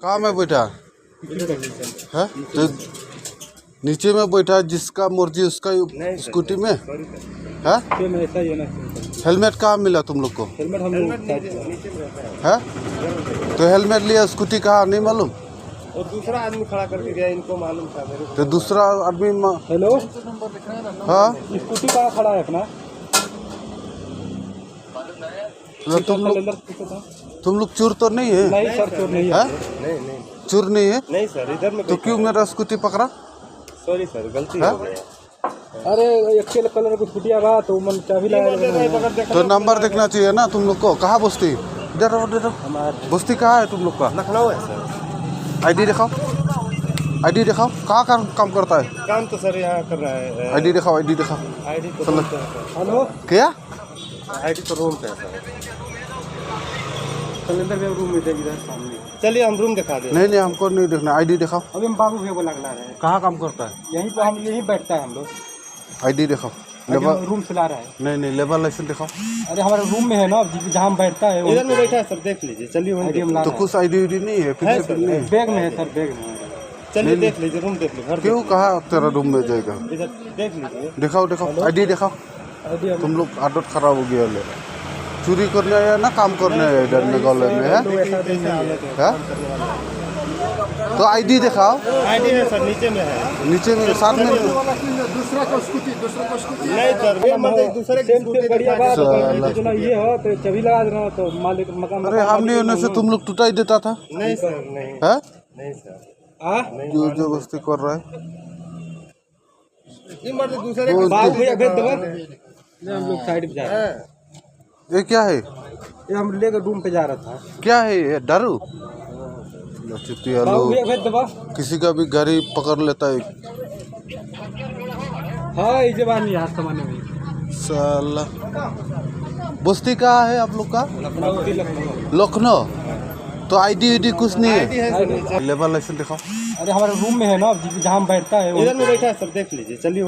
कहाँ में बैठा है? तो नीचे में बैठा है, जिसका मर्जी उसका स्कूटी में है। हेलमेट कहाँ मिला तुम लोग को? हेलमेट हम लोग है तो हेलमेट लिया, स्कूटी कहाँ नहीं मालूम। और दूसरा आदमी खड़ा करके गया, इनको मालूम था मेरे को। तो दूसरा आदमी हेलो, हाँ स्कूटी कहाँ खड़ा है अपना? तुम लोग चोर तो नहीं है? नहीं सर, चोर नहीं है। नहीं चोर नहीं है? नहीं सर, इधर में तो क्यों मेरा स्कूटी पकड़ा? सॉरी सर, गलती हो गया। अरे एक कलर को छुटिया रहा तो मन चाबी लगा। तो नंबर देखना चाहिए ना तुम लोग को। कहाँ बस्ती? इधर बस्ती कहाँ है तुम लोग का? लखनऊ है सर। आईडी दिखाओ, आईडी दिखाओ। कहाँ काम करता है? काम तो सर यहाँ कर रहा है। आईडी दिखाओ, आईडी दिखाओ। आईडी तो रूम पे है सर। हेलो, क्या आईडी तो रूम पे है सर। कैलेंडर में रूम में इधर सामने। चलिए हम रूम दिखा दें। नहीं हमको नहीं देखना, आईडी दिखाओ। अभी हम बाबू भैया को लगना रहे हैं। कहाँ काम करता है? यहीं पर हम यहीं बैठता है हम लोग। आईडी दिखाओ। रूम चला रहा है। नहीं लेबर लाइसेंस दिखाओ। अरे हमारे रूम में है ना, जहाँ हम बैठता है इधर में बैठा है सर, देख लीजिए। चलिए तो कुछ आईडी नहीं है? बैग में है सर, बैग में है। चलिए देख लीजिए, रूम देख लीजिए। क्यों कहा तेरा रूम में जाएगा? इधर देख लीजिए। दिखाओ आईडी दिखाओ। तुम लोग आदत खराब हो गया ले। चोरी करने आया ना काम करने आया इधर मेघालय में है? तो आईडी दिखाओ। आईडी है सर, नीचे में है। नीचे में साथ में दूसरा को स्कूटी नहीं सर, ये मतलब दूसरे की स्कूटी बढ़िया बात है। ये हो तो चाबी लगा देना तो मालिक मकान। अरे हम नहीं होने से तुम लोग टूटा ही देता था। नहीं सर, नहीं है नहीं सर। जो जबरदस्ती कर रहा है। दूसरे हम लोग साइड पे जा रहे हैं। ये क्या है? ये हम लेकर रूम पे जा रहा था। क्या है ये? दारू? लोग किसी का भी गाड़ी पकड़ लेता है। हाँ, ये जवानी हाथ समाने में साला। बस्ती कहाँ है आप लोग का? लखनऊ। तो आईडी कुछ नहीं है? लेबर लाइसेंस दिखाओ। अरे हमारे रूम में है ना, जहाँ हम बैठता है इधर में बैठा है सर, देख लीजिए। चलिए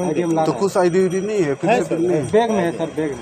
तो कुछ आईडी नहीं है? बैग में है सर, बैग में।